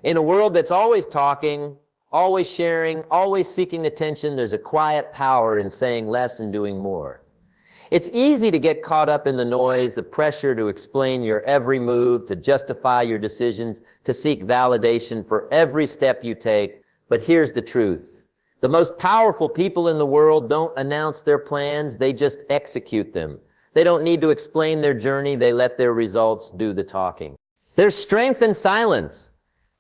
In a world that's always talking, always sharing, always seeking attention, there's a quiet power in saying less and doing more. It's easy to get caught up in the noise, the pressure to explain your every move, to justify your decisions, to seek validation for every step you take. But here's the truth. The most powerful people in the world don't announce their plans, they just execute them. They don't need to explain their journey, they let their results do the talking. There's strength in silence,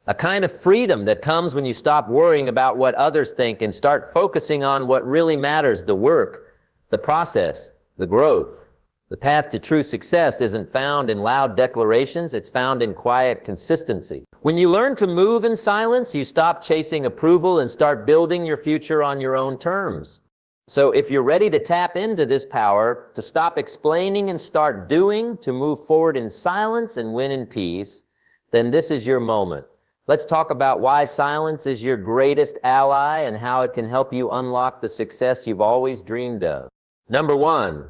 a kind of freedom that comes when you stop worrying about what others think and start focusing on what really matters, the work, the process, the growth. The path to true success isn't found in loud declarations, it's found in quiet consistency. When you learn to move in silence, you stop chasing approval and start building your future on your own terms. So if you're ready to tap into this power, to stop explaining and start doing, to move forward in silence and win in peace, then this is your moment. Let's talk about why silence is your greatest ally and how it can help you unlock the success you've always dreamed of. Number one,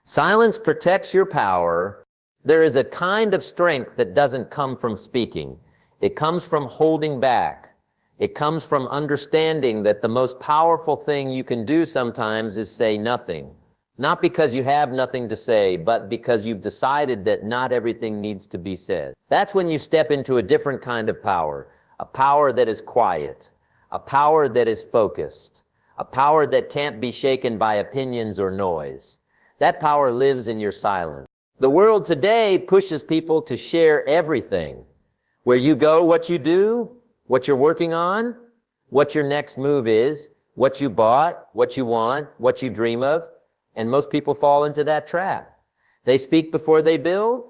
silence protects your power. There is a kind of strength that doesn't come from speaking. It comes from holding back. It comes from understanding that the most powerful thing you can do sometimes is say nothing. Not because you have nothing to say, but because you've decided that not everything needs to be said. That's when you step into a different kind of power, a power that is quiet, a power that is focused, a power that can't be shaken by opinions or noise. That power lives in your silence. The world today pushes people to share everything. Where you go, what you do, what you're working on, what your next move is, what you bought, what you want, what you dream of. And most people fall into that trap. They speak before they build.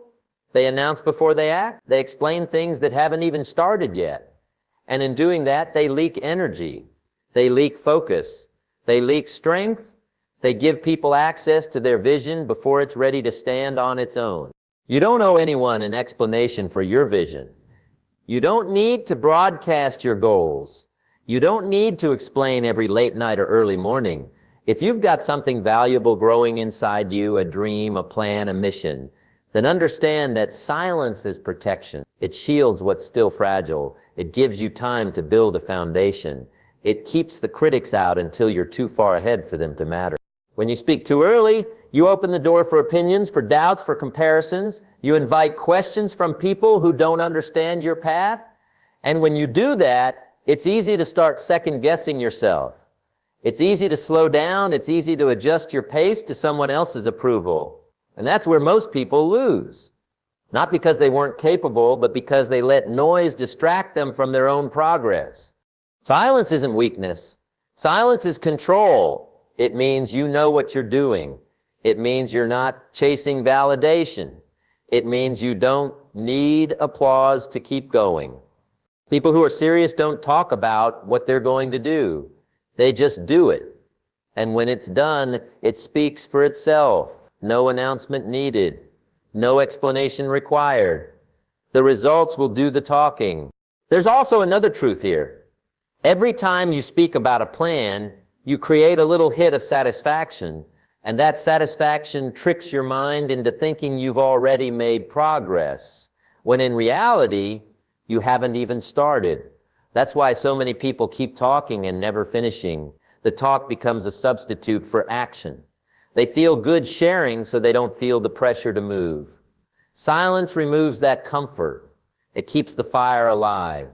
They announce before they act. They explain things that haven't even started yet. And in doing that, they leak energy. They leak focus. They leak strength. They give people access to their vision before it's ready to stand on its own. You don't owe anyone an explanation for your vision. You don't need to broadcast your goals. You don't need to explain every late night or early morning. If you've got something valuable growing inside you, a dream, a plan, a mission, then understand that silence is protection. It shields what's still fragile. It gives you time to build a foundation. It keeps the critics out until you're too far ahead for them to matter. When you speak too early, you open the door for opinions, for doubts, for comparisons. You invite questions from people who don't understand your path. And when you do that, it's easy to start second-guessing yourself. It's easy to slow down. It's easy to adjust your pace to someone else's approval. And that's where most people lose. Not because they weren't capable, but because they let noise distract them from their own progress. Silence isn't weakness. Silence is control. It means you know what you're doing. It means you're not chasing validation. It means you don't need applause to keep going. People who are serious don't talk about what they're going to do. They just do it. And when it's done, it speaks for itself. No announcement needed. No explanation required. The results will do the talking. There's also another truth here. Every time you speak about a plan, you create a little hit of satisfaction, and that satisfaction tricks your mind into thinking you've already made progress, when in reality, you haven't even started. That's why so many people keep talking and never finishing. The talk becomes a substitute for action. They feel good sharing so they don't feel the pressure to move. Silence removes that comfort. It keeps the fire alive.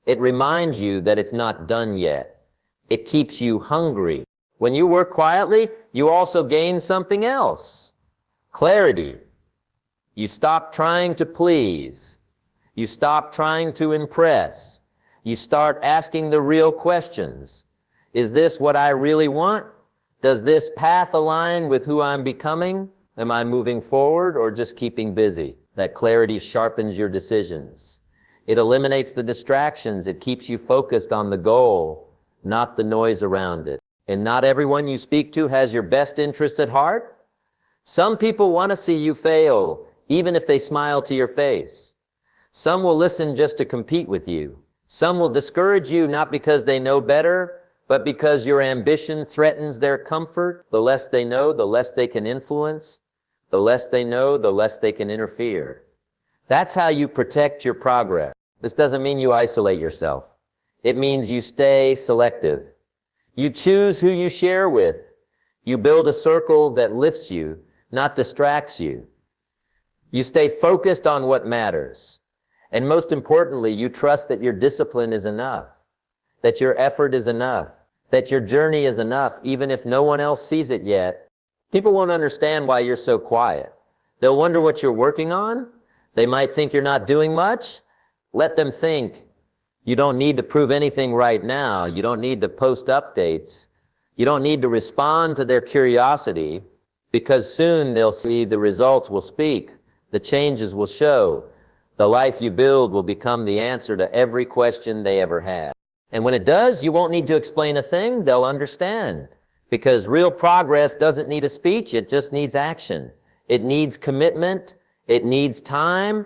It reminds you that it's not done yet. It keeps you hungry. When you work quietly, you also gain something else. Clarity. You stop trying to please. You stop trying to impress. You start asking the real questions. Is this what I really want? Does this path align with who I'm becoming? Am I moving forward or just keeping busy? That clarity sharpens your decisions. It eliminates the distractions. It keeps you focused on the goal, not the noise around it. And not everyone you speak to has your best interests at heart. Some people want to see you fail, even if they smile to your face. Some will listen just to compete with you. Some will discourage you not because they know better, but because your ambition threatens their comfort. The less they know, the less they can influence. The less they know, the less they can interfere. That's how you protect your progress. This doesn't mean you isolate yourself. It means you stay selective. You choose who you share with. You build a circle that lifts you, not distracts you. You stay focused on what matters. And most importantly, you trust that your discipline is enough, that your effort is enough, that your journey is enough, even if no one else sees it yet. People won't understand why you're so quiet. They'll wonder what you're working on. They might think you're not doing much. Let them think. You don't need to prove anything right now. You don't need to post updates. You don't need to respond to their curiosity, because soon they'll see the results will speak. The changes will show. The life you build will become the answer to every question they ever had. And when it does, you won't need to explain a thing. They'll understand. Because real progress doesn't need a speech. It just needs action. It needs commitment. It needs time.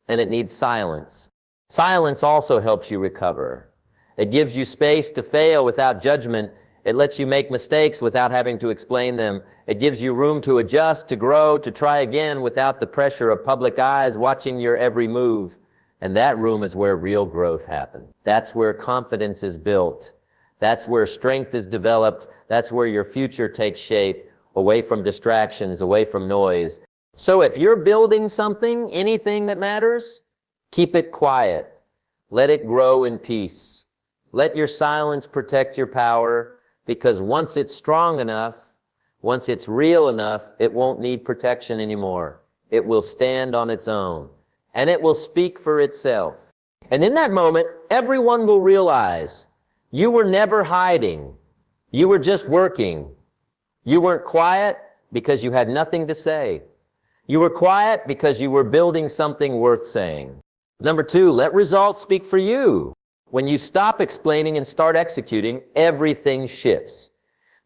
And it needs silence. Silence also helps you recover. It gives you space to fail without judgment. It lets you make mistakes without having to explain them. It gives you room to adjust, to grow, to try again without the pressure of public eyes watching your every move. And that room is where real growth happens. That's where confidence is built. That's where strength is developed. That's where your future takes shape, away from distractions, away from noise. So if you're building something, anything that matters, keep it quiet. Let it grow in peace. Let your silence protect your power, because once it's strong enough, once it's real enough, it won't need protection anymore. It will stand on its own, and it will speak for itself. And in that moment, everyone will realize you were never hiding. You were just working. You weren't quiet because you had nothing to say. You were quiet because you were building something worth saying. Number 2, let results speak for you. When you stop explaining and start executing, everything shifts.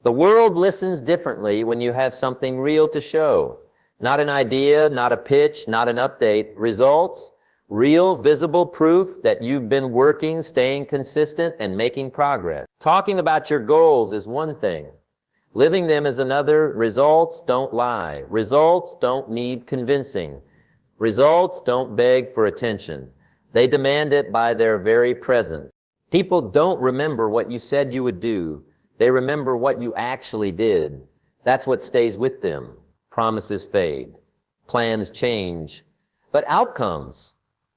The world listens differently when you have something real to show. Not an idea, not a pitch, not an update. Results, real, visible proof that you've been working, staying consistent, and making progress. Talking about your goals is one thing. Living them is another. Results don't lie. Results don't need convincing. Results don't beg for attention. They demand it by their very presence. People don't remember what you said you would do. They remember what you actually did. That's what stays with them. Promises fade. Plans change. But outcomes,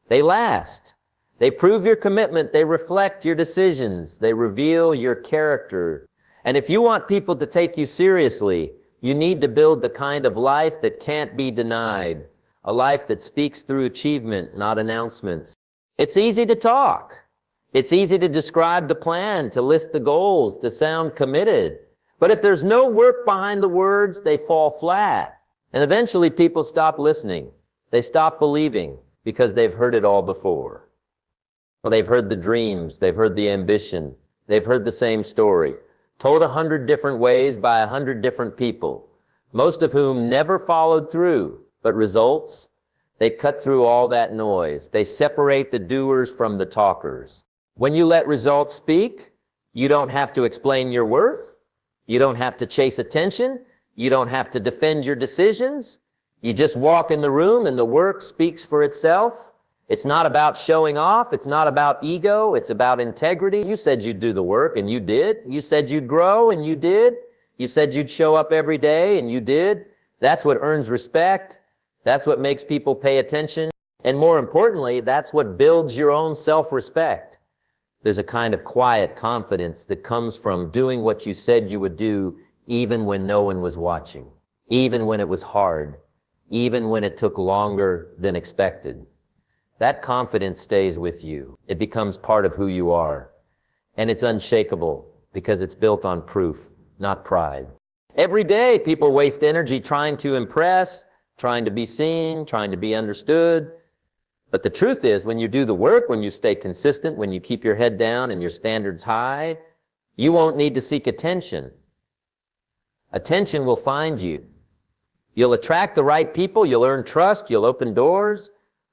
they last. They prove your commitment. They reflect your decisions. They reveal your character. And if you want people to take you seriously, you need to build the kind of life that can't be denied. A life that speaks through achievement, not announcements. It's easy to talk. It's easy to describe the plan, to list the goals, to sound committed. But if there's no work behind the words, they fall flat. And eventually people stop listening. They stop believing because they've heard it all before. Well, they've heard the dreams. They've heard the ambition. They've heard the same story, told 100 different ways by 100 different people, most of whom never followed through. But results, they cut through all that noise. They separate the doers from the talkers. When you let results speak, you don't have to explain your worth. You don't have to chase attention. You don't have to defend your decisions. You just walk in the room and the work speaks for itself. It's not about showing off. It's not about ego. It's about integrity. You said you'd do the work and you did. You said you'd grow and you did. You said you'd show up every day and you did. That's what earns respect. That's what makes people pay attention. And more importantly, that's what builds your own self-respect. There's a kind of quiet confidence that comes from doing what you said you would do, even when no one was watching, even when it was hard, even when it took longer than expected. That confidence stays with you. It becomes part of who you are. And it's unshakable because it's built on proof, not pride. Every day, people waste energy trying to impress, trying to be seen, trying to be understood. But the truth is, when you do the work, when you stay consistent, when you keep your head down and your standards high, you won't need to seek attention. Attention will find you. You'll attract the right people, you'll earn trust, you'll open doors,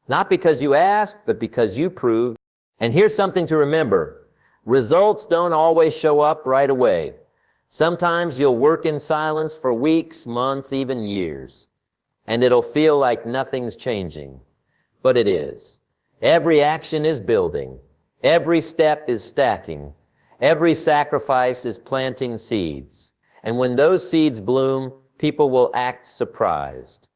not because you asked, but because you proved. And here's something to remember. Results don't always show up right away. Sometimes you'll work in silence for weeks, months, even years. And it'll feel like nothing's changing. But it is. Every action is building. Every step is stacking. Every sacrifice is planting seeds. And when those seeds bloom, people will act surprised.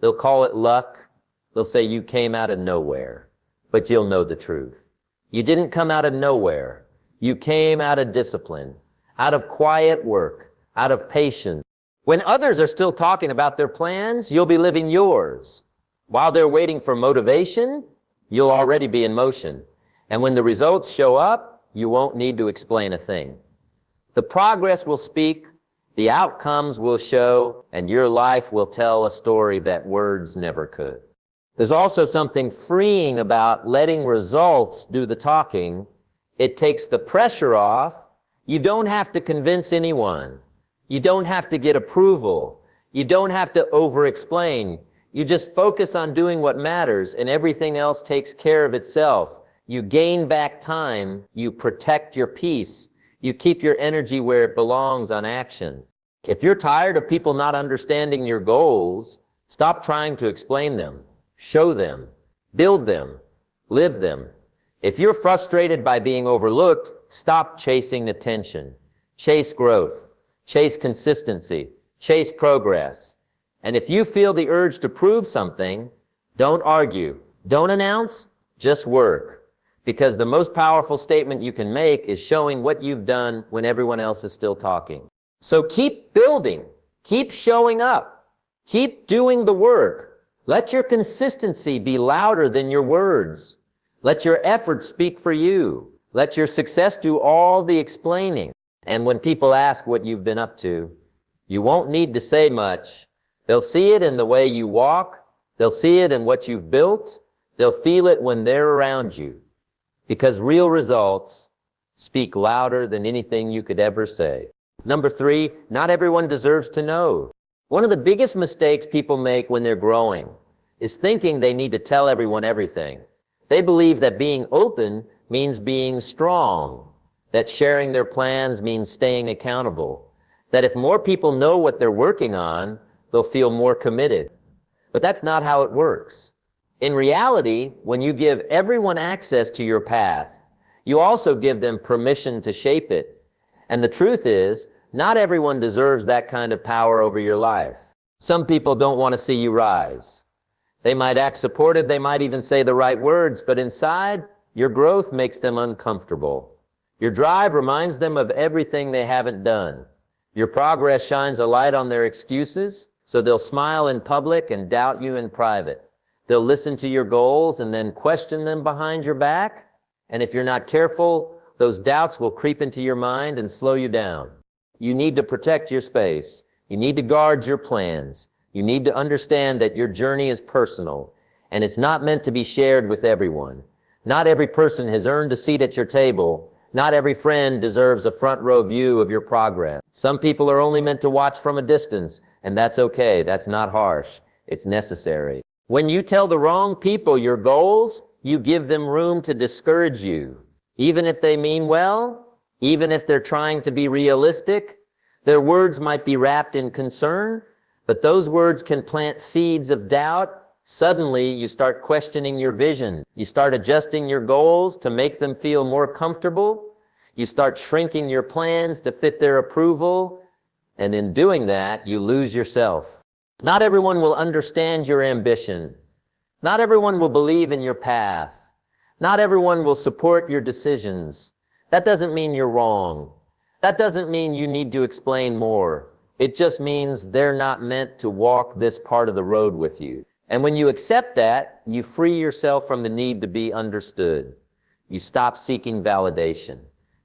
They'll call it luck. They'll say you came out of nowhere. But you'll know the truth. You didn't come out of nowhere. You came out of discipline, out of quiet work, out of patience. When others are still talking about their plans, you'll be living yours. While they're waiting for motivation, you'll already be in motion. And when the results show up, you won't need to explain a thing. The progress will speak, the outcomes will show, and your life will tell a story that words never could. There's also something freeing about letting results do the talking. It takes the pressure off. You don't have to convince anyone. You don't have to get approval. You don't have to over-explain. You just focus on doing what matters, and everything else takes care of itself. You gain back time. You protect your peace. You keep your energy where it belongs on action. If you're tired of people not understanding your goals, stop trying to explain them. Show them. Build them. Live them. If you're frustrated by being overlooked, stop chasing attention. Chase growth. Chase consistency. Chase progress. And if you feel the urge to prove something, don't argue. Don't announce. Just work. Because the most powerful statement you can make is showing what you've done when everyone else is still talking. So keep building. Keep showing up. Keep doing the work. Let your consistency be louder than your words. Let your efforts speak for you. Let your success do all the explaining. And when people ask what you've been up to, you won't need to say much. They'll see it in the way you walk. They'll see it in what you've built. They'll feel it when they're around you. Because real results speak louder than anything you could ever say. Number 3, not everyone deserves to know. One of the biggest mistakes people make when they're growing is thinking they need to tell everyone everything. They believe that being open means being strong, that sharing their plans means staying accountable, that if more people know what they're working on, they'll feel more committed. But that's not how it works. In reality, when you give everyone access to your path, you also give them permission to shape it. And the truth is, not everyone deserves that kind of power over your life. Some people don't want to see you rise. They might act supportive, they might even say the right words, but inside, your growth makes them uncomfortable. Your drive reminds them of everything they haven't done. Your progress shines a light on their excuses, so they'll smile in public and doubt you in private. They'll listen to your goals and then question them behind your back. And if you're not careful, those doubts will creep into your mind and slow you down. You need to protect your space. You need to guard your plans. You need to understand that your journey is personal, and it's not meant to be shared with everyone. Not every person has earned a seat at your table. Not every friend deserves a front row view of your progress. Some people are only meant to watch from a distance, and that's okay. That's not harsh. It's necessary. When you tell the wrong people your goals, you give them room to discourage you. Even if they mean well, even if they're trying to be realistic, their words might be wrapped in concern, but those words can plant seeds of doubt. Suddenly, you start questioning your vision. You start adjusting your goals to make them feel more comfortable. You start shrinking your plans to fit their approval. And in doing that, you lose yourself. Not everyone will understand your ambition. Not everyone will believe in your path. Not everyone will support your decisions. That doesn't mean you're wrong. That doesn't mean you need to explain more. It just means they're not meant to walk this part of the road with you. And when you accept that, you free yourself from the need to be understood. You stop seeking validation.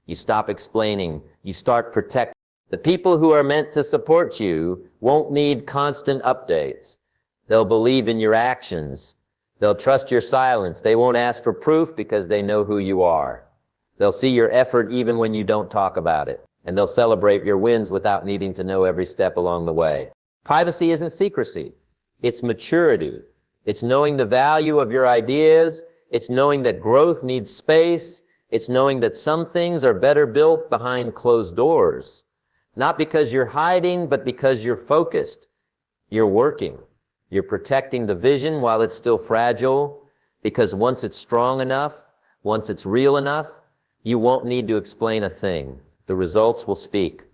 You stop explaining. You start protecting. The people who are meant to support you won't need constant updates. They'll believe in your actions. They'll trust your silence. They won't ask for proof because they know who you are. They'll see your effort even when you don't talk about it. And they'll celebrate your wins without needing to know every step along the way. Privacy isn't secrecy. It's maturity. It's knowing the value of your ideas. It's knowing that growth needs space. It's knowing that some things are better built behind closed doors. Not because you're hiding, but because you're focused. You're working. You're protecting the vision while it's still fragile. Because once it's strong enough, once it's real enough, you won't need to explain a thing. The results will speak.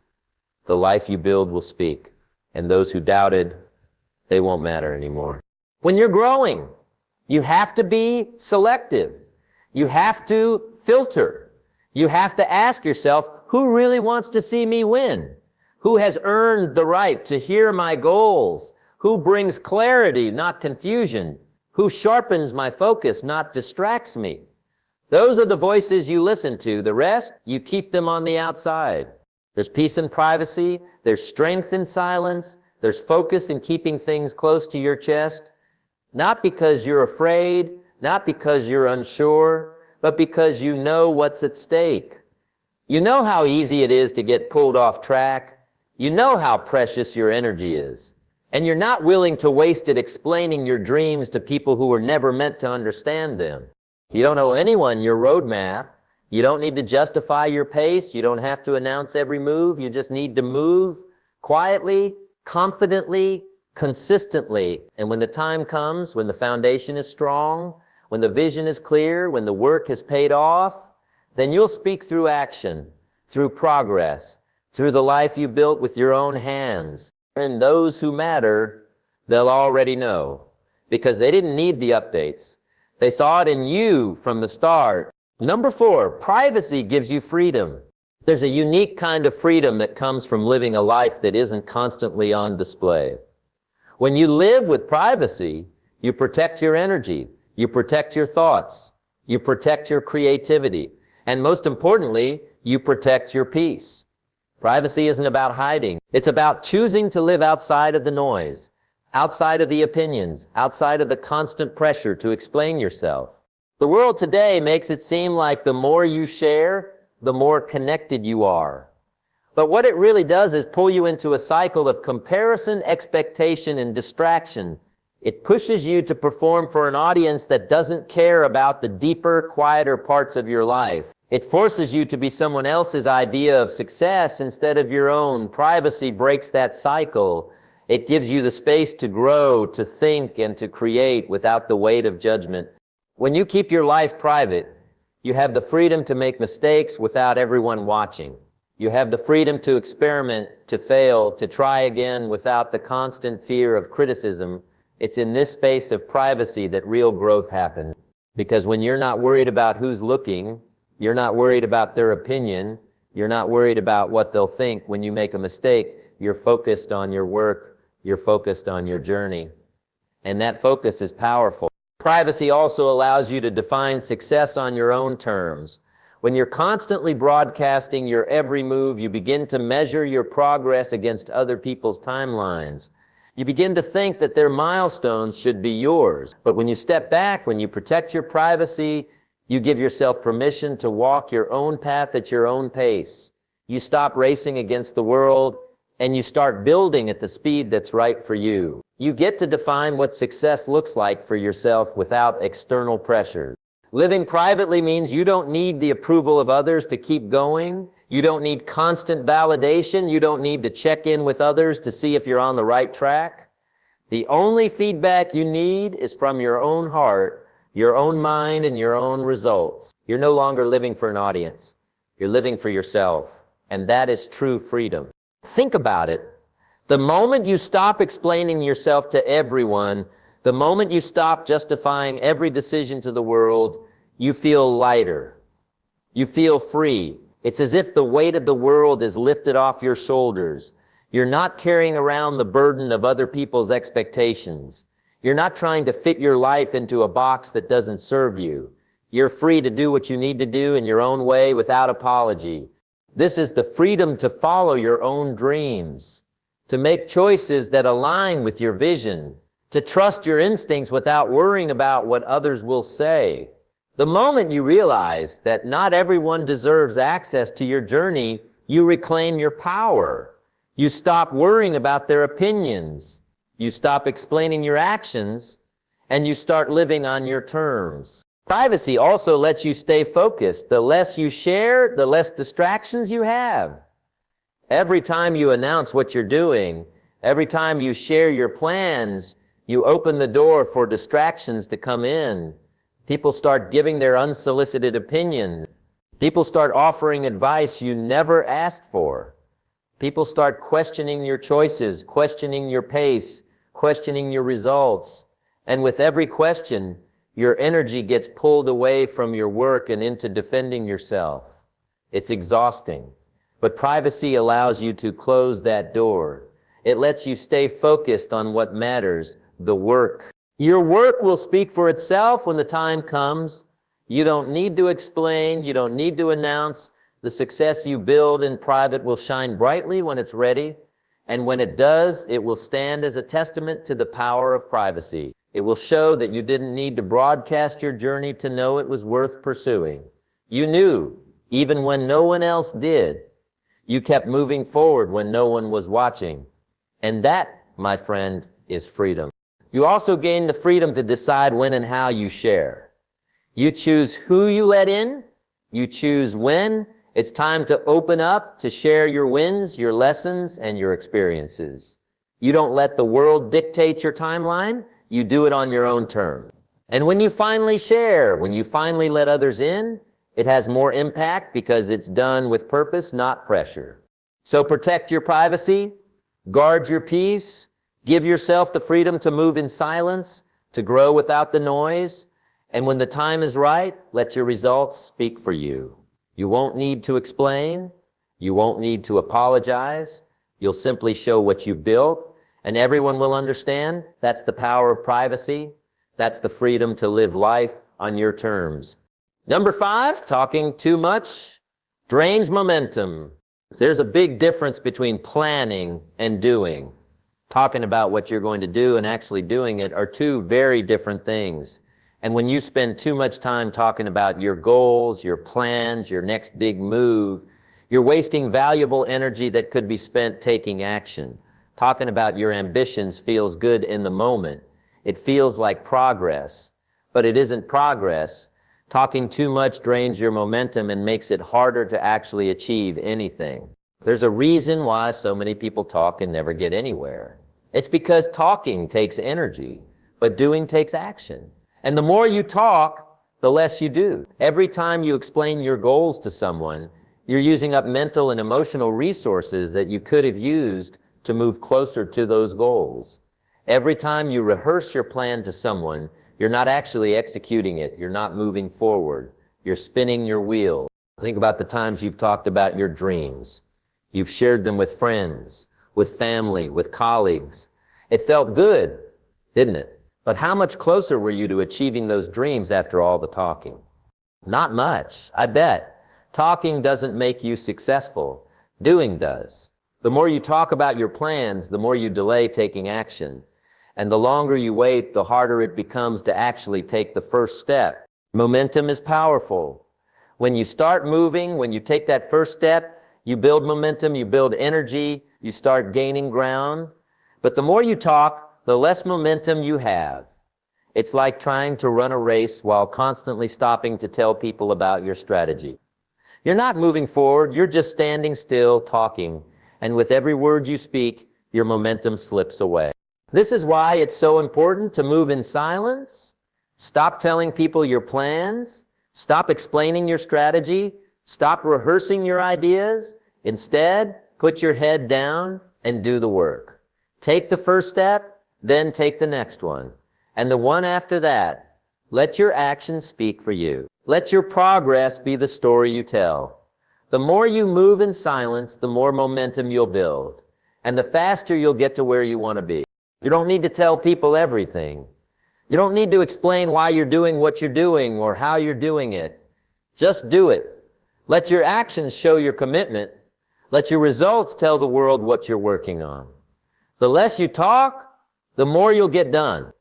The life you build will speak. And those who doubted, they won't matter anymore. When you're growing, you have to be selective. You have to filter. You have to ask yourself, who really wants to see me win? Who has earned the right to hear my goals? Who brings clarity, not confusion? Who sharpens my focus, not distracts me? Those are the voices you listen to. The rest, you keep them on the outside. There's peace in privacy. There's strength in silence. There's focus in keeping things close to your chest. Not because you're afraid, not because you're unsure, but because you know what's at stake. You know how easy it is to get pulled off track. You know how precious your energy is. And you're not willing to waste it explaining your dreams to people who were never meant to understand them. You don't owe anyone your roadmap. You don't need to justify your pace. You don't have to announce every move. You just need to move quietly, confidently, consistently. And when the time comes, when the foundation is strong, when the vision is clear, when the work has paid off, then you'll speak through action, through progress, through the life you built with your own hands. And those who matter, they'll already know, because they didn't need the updates. They saw it in you from the start. Number 4, privacy gives you freedom. There's a unique kind of freedom that comes from living a life that isn't constantly on display. When you live with privacy, you protect your energy, you protect your thoughts, you protect your creativity, and most importantly, you protect your peace. Privacy isn't about hiding. It's about choosing to live outside of the noise, outside of the opinions, outside of the constant pressure to explain yourself. The world today makes it seem like the more you share, the more connected you are. But what it really does is pull you into a cycle of comparison, expectation, and distraction. It pushes you to perform for an audience that doesn't care about the deeper, quieter parts of your life. It forces you to be someone else's idea of success instead of your own. Privacy breaks that cycle. It gives you the space to grow, to think, and to create without the weight of judgment. When you keep your life private, you have the freedom to make mistakes without everyone watching. You have the freedom to experiment, to fail, to try again without the constant fear of criticism. It's in this space of privacy that real growth happens. Because when you're not worried about who's looking, you're not worried about their opinion, you're not worried about what they'll think when you make a mistake, you're focused on your work, you're focused on your journey. And that focus is powerful. Privacy also allows you to define success on your own terms. When you're constantly broadcasting your every move, you begin to measure your progress against other people's timelines. You begin to think that their milestones should be yours. But when you step back, when you protect your privacy, you give yourself permission to walk your own path at your own pace. You stop racing against the world, and you start building at the speed that's right for you. You get to define what success looks like for yourself without external pressure. Living privately means you don't need the approval of others to keep going. You don't need constant validation. You don't need to check in with others to see if you're on the right track. The only feedback you need is from your own heart, your own mind, and your own results. You're no longer living for an audience. You're living for yourself. And that is true freedom. Think about it. The moment you stop explaining yourself to everyone, the moment you stop justifying every decision to the world, you feel lighter. You feel free. It's as if the weight of the world is lifted off your shoulders. You're not carrying around the burden of other people's expectations. You're not trying to fit your life into a box that doesn't serve you. You're free to do what you need to do in your own way without apology. This is the freedom to follow your own dreams, to make choices that align with your vision, to trust your instincts without worrying about what others will say. The moment you realize that not everyone deserves access to your journey, you reclaim your power. You stop worrying about their opinions. You stop explaining your actions, and you start living on your terms. Privacy also lets you stay focused. The less you share, the less distractions you have. Every time you announce what you're doing, every time you share your plans, you open the door for distractions to come in. People start giving their unsolicited opinions. People start offering advice you never asked for. People start questioning your choices, questioning your pace, questioning your results. And with every question, your energy gets pulled away from your work and into defending yourself. It's exhausting. But privacy allows you to close that door. It lets you stay focused on what matters, the work. Your work will speak for itself when the time comes. You don't need to explain. You don't need to announce. The success you build in private will shine brightly when it's ready. And when it does, it will stand as a testament to the power of privacy. It will show that you didn't need to broadcast your journey to know it was worth pursuing. You knew, even when no one else did. You kept moving forward when no one was watching. And that, my friend, is freedom. You also gain the freedom to decide when and how you share. You choose who you let in. You choose when it's time to open up, to share your wins, your lessons, and your experiences. You don't let the world dictate your timeline. You do it on your own terms. And when you finally share, when you finally let others in, it has more impact because it's done with purpose, not pressure. So protect your privacy, guard your peace, give yourself the freedom to move in silence, to grow without the noise, and when the time is right, let your results speak for you. You won't need to explain, you won't need to apologize, you'll simply show what you've built, and everyone will understand. That's the power of privacy. That's the freedom to live life on your terms. Number 5, talking too much drains momentum. There's a big difference between planning and doing. Talking about what you're going to do and actually doing it are two very different things. And when you spend too much time talking about your goals, your plans, your next big move, you're wasting valuable energy that could be spent taking action. Talking about your ambitions feels good in the moment. It feels like progress, but it isn't progress. Talking too much drains your momentum and makes it harder to actually achieve anything. There's a reason why so many people talk and never get anywhere. It's because talking takes energy, but doing takes action. And the more you talk, the less you do. Every time you explain your goals to someone, you're using up mental and emotional resources that you could have used to move closer to those goals. Every time you rehearse your plan to someone, you're not actually executing it. You're not moving forward. You're spinning your wheel. Think about the times you've talked about your dreams. You've shared them with friends, with family, with colleagues. It felt good, didn't it? But how much closer were you to achieving those dreams after all the talking? Not much, I bet. Talking doesn't make you successful. Doing does. The more you talk about your plans, the more you delay taking action. And the longer you wait, the harder it becomes to actually take the first step. Momentum is powerful. When you start moving, when you take that first step, you build momentum, you build energy, you start gaining ground. But the more you talk, the less momentum you have. It's like trying to run a race while constantly stopping to tell people about your strategy. You're not moving forward, you're just standing still, talking. And with every word you speak, your momentum slips away. This is why it's so important to move in silence. Stop telling people your plans. Stop explaining your strategy. Stop rehearsing your ideas. Instead, put your head down and do the work. Take the first step, then take the next one. And the one after that. Let your actions speak for you. Let your progress be the story you tell. The more you move in silence, the more momentum you'll build. And the faster you'll get to where you want to be. You don't need to tell people everything. You don't need to explain why you're doing what you're doing or how you're doing it. Just do it. Let your actions show your commitment. Let your results tell the world what you're working on. The less you talk, the more you'll get done.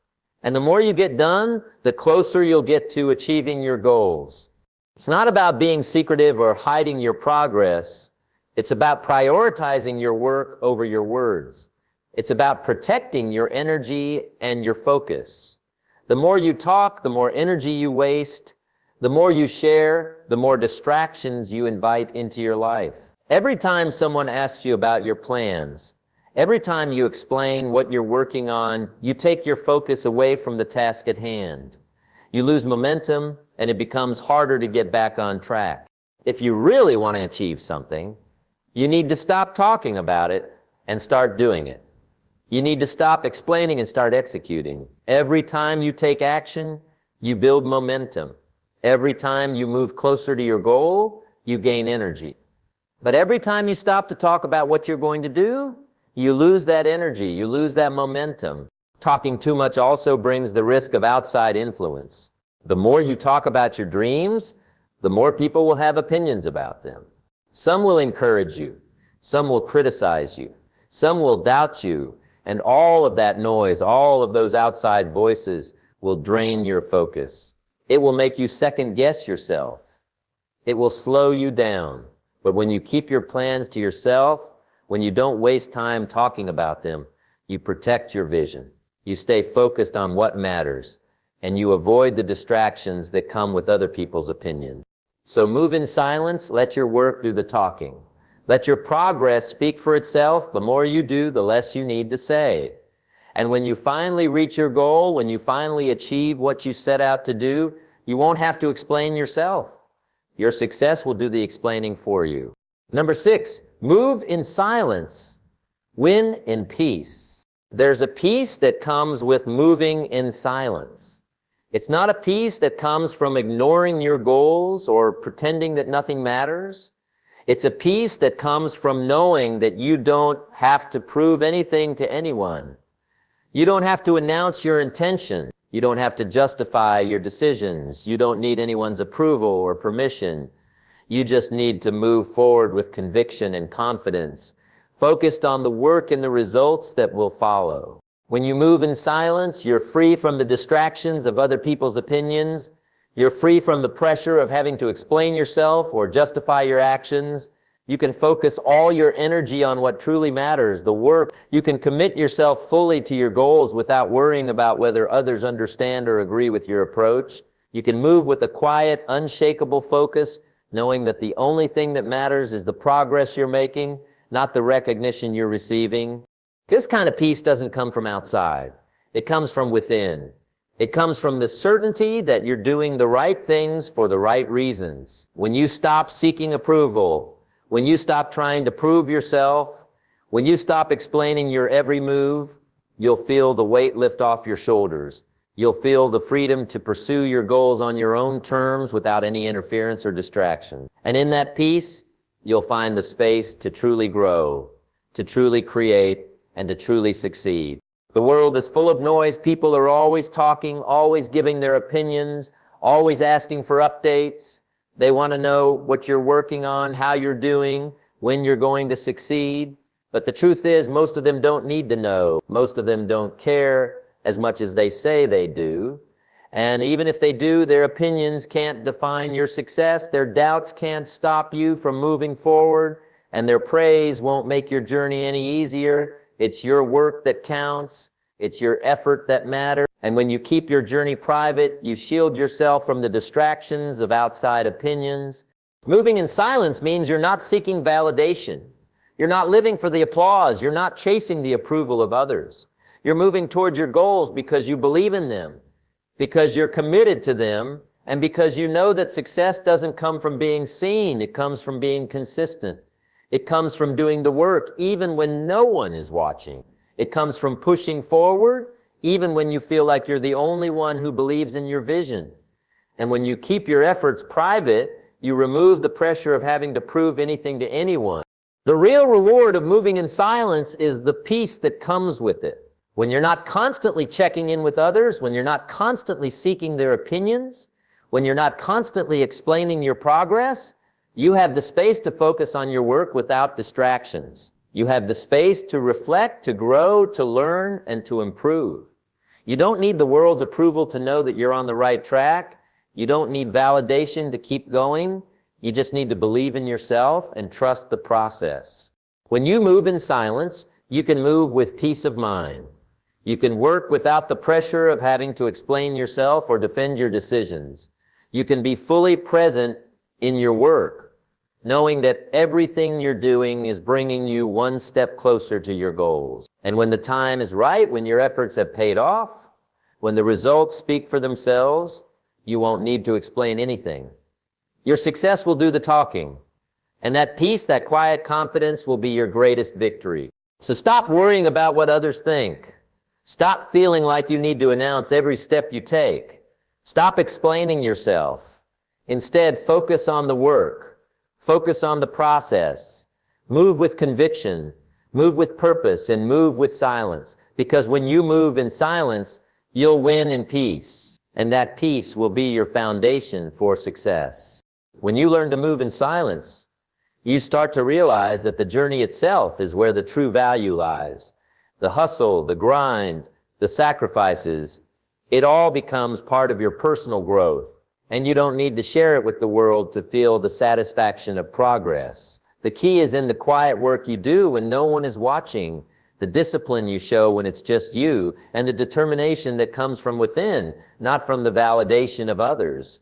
And the more you get done, the closer you'll get to achieving your goals. It's not about being secretive or hiding your progress. It's about prioritizing your work over your words. It's about protecting your energy and your focus. The more you talk, the more energy you waste. The more you share, the more distractions you invite into your life. Every time someone asks you about your plans, every time you explain what you're working on, you take your focus away from the task at hand. You lose momentum, and it becomes harder to get back on track. If you really want to achieve something, you need to stop talking about it and start doing it. You need to stop explaining and start executing. Every time you take action, you build momentum. Every time you move closer to your goal, you gain energy. But every time you stop to talk about what you're going to do, you lose that energy, you lose that momentum. Talking too much also brings the risk of outside influence. The more you talk about your dreams, the more people will have opinions about them. Some will encourage you, some will criticize you, some will doubt you, and all of that noise, all of those outside voices will drain your focus. It will make you second guess yourself. It will slow you down. But when you keep your plans to yourself, when you don't waste time talking about them, you protect your vision. You stay focused on what matters, and you avoid the distractions that come with other people's opinions. So move in silence, let your work do the talking. Let your progress speak for itself. The more you do, the less you need to say. And when you finally reach your goal, when you finally achieve what you set out to do, you won't have to explain yourself. Your success will do the explaining for you. Number 6, move in silence. Win in peace. There's a peace that comes with moving in silence. It's not a peace that comes from ignoring your goals or pretending that nothing matters. It's a peace that comes from knowing that you don't have to prove anything to anyone. You don't have to announce your intention. You don't have to justify your decisions. You don't need anyone's approval or permission. You just need to move forward with conviction and confidence, focused on the work and the results that will follow. When you move in silence, you're free from the distractions of other people's opinions. You're free from the pressure of having to explain yourself or justify your actions. You can focus all your energy on what truly matters, the work. You can commit yourself fully to your goals without worrying about whether others understand or agree with your approach. You can move with a quiet, unshakable focus, knowing that the only thing that matters is the progress you're making, not the recognition you're receiving. This kind of peace doesn't come from outside. It comes from within. It comes from the certainty that you're doing the right things for the right reasons. When you stop seeking approval, when you stop trying to prove yourself, when you stop explaining your every move, you'll feel the weight lift off your shoulders. You'll feel the freedom to pursue your goals on your own terms without any interference or distraction. And in that peace, you'll find the space to truly grow, to truly create, and to truly succeed. The world is full of noise. People are always talking, always giving their opinions, always asking for updates. They want to know what you're working on, how you're doing, when you're going to succeed. But the truth is, most of them don't need to know. Most of them don't care as much as they say they do. And even if they do, their opinions can't define your success. Their doubts can't stop you from moving forward. And their praise won't make your journey any easier. It's your work that counts. It's your effort that matters. And when you keep your journey private, you shield yourself from the distractions of outside opinions. Moving in silence means you're not seeking validation. You're not living for the applause. You're not chasing the approval of others. You're moving towards your goals because you believe in them, because you're committed to them, and because you know that success doesn't come from being seen. It comes from being consistent. It comes from doing the work even when no one is watching. It comes from pushing forward even when you feel like you're the only one who believes in your vision. And when you keep your efforts private, you remove the pressure of having to prove anything to anyone. The real reward of moving in silence is the peace that comes with it. When you're not constantly checking in with others, when you're not constantly seeking their opinions, when you're not constantly explaining your progress, you have the space to focus on your work without distractions. You have the space to reflect, to grow, to learn, and to improve. You don't need the world's approval to know that you're on the right track. You don't need validation to keep going. You just need to believe in yourself and trust the process. When you move in silence, you can move with peace of mind. You can work without the pressure of having to explain yourself or defend your decisions. You can be fully present in your work, knowing that everything you're doing is bringing you one step closer to your goals. And when the time is right, when your efforts have paid off, when the results speak for themselves, You won't need to explain anything. Your success will do the talking. And that peace, that quiet confidence will be your greatest victory. So stop worrying about what others think. Stop feeling like you need to announce every step you take. Stop explaining yourself. Instead, focus on the work. Focus on the process. Move with conviction. Move with purpose, and move with silence. Because when you move in silence, you'll win in peace. And that peace will be your foundation for success. When you learn to move in silence, you start to realize that the journey itself is where the true value lies. The hustle, the grind, the sacrifices, it all becomes part of your personal growth. And you don't need to share it with the world to feel the satisfaction of progress. The key is in the quiet work you do when no one is watching, the discipline you show when it's just you, and the determination that comes from within, not from the validation of others.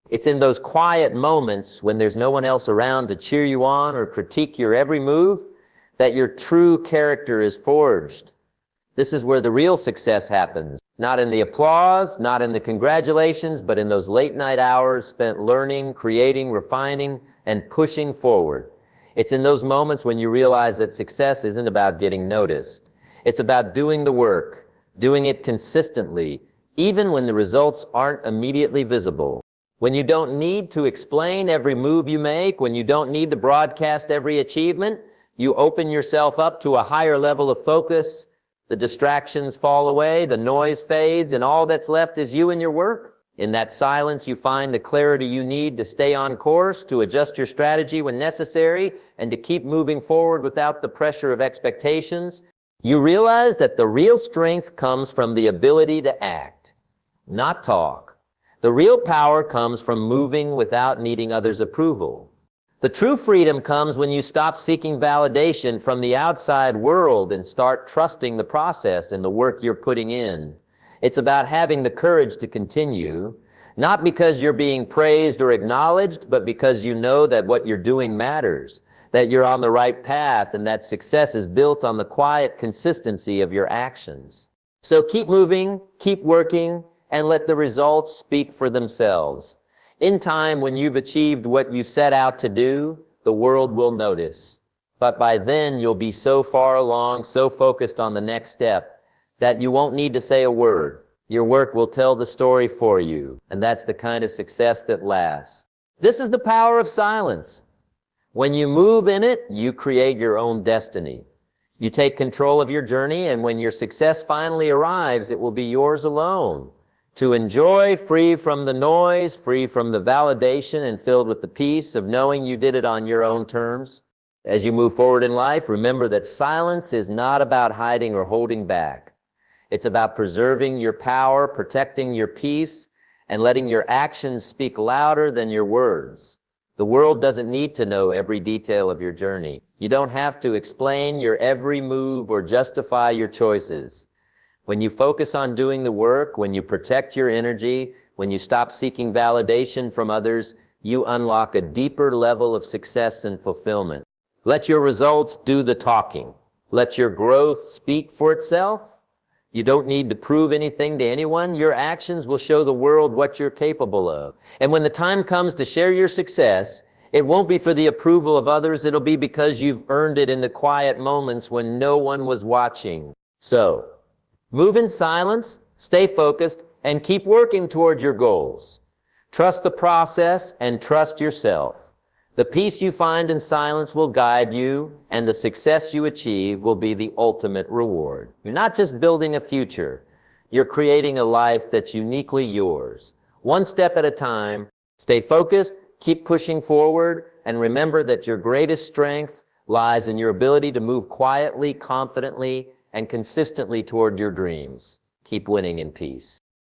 It's in those quiet moments when there's no one else around to cheer you on or critique your every move that your true character is forged. This is where the real success happens. Not in the applause, not in the congratulations, but in those late night hours spent learning, creating, refining, and pushing forward. It's in those moments when you realize that success isn't about getting noticed. It's about doing the work, doing it consistently, even when the results aren't immediately visible. When you don't need to explain every move you make, when you don't need to broadcast every achievement, you open yourself up to a higher level of focus. The distractions fall away, the noise fades, and all that's left is you and your work. In that silence, you find the clarity you need to stay on course, to adjust your strategy when necessary, and to keep moving forward without the pressure of expectations. You realize that the real strength comes from the ability to act, not talk. The real power comes from moving without needing others' approval. The true freedom comes when you stop seeking validation from the outside world and start trusting the process and the work you're putting in. It's about having the courage to continue, not because you're being praised or acknowledged, but because you know that what you're doing matters, that you're on the right path, and that success is built on the quiet consistency of your actions. So keep moving, keep working, and let the results speak for themselves. In time, when you've achieved what you set out to do, the world will notice. But by then, you'll be so far along, so focused on the next step, that you won't need to say a word. Your work will tell the story for you, and that's the kind of success that lasts. This is the power of silence. When you move in it, you create your own destiny. You take control of your journey, and when your success finally arrives, it will be yours alone. To enjoy, free from the noise, free from the validation, and filled with the peace of knowing you did it on your own terms. As you move forward in life, remember that silence is not about hiding or holding back. It's about preserving your power, protecting your peace, and letting your actions speak louder than your words. The world doesn't need to know every detail of your journey. You don't have to explain your every move or justify your choices. When you focus on doing the work, when you protect your energy, when you stop seeking validation from others, you unlock a deeper level of success and fulfillment. Let your results do the talking. Let your growth speak for itself. You don't need to prove anything to anyone. Your actions will show the world what you're capable of. And when the time comes to share your success, it won't be for the approval of others. It'll be because you've earned it in the quiet moments when no one was watching. So, move in silence, stay focused, and keep working toward your goals. Trust the process and trust yourself. The peace you find in silence will guide you, and the success you achieve will be the ultimate reward. You're not just building a future. You're creating a life that's uniquely yours. One step at a time, stay focused, keep pushing forward, and remember that your greatest strength lies in your ability to move quietly, confidently, and consistently toward your dreams. Keep winning in peace.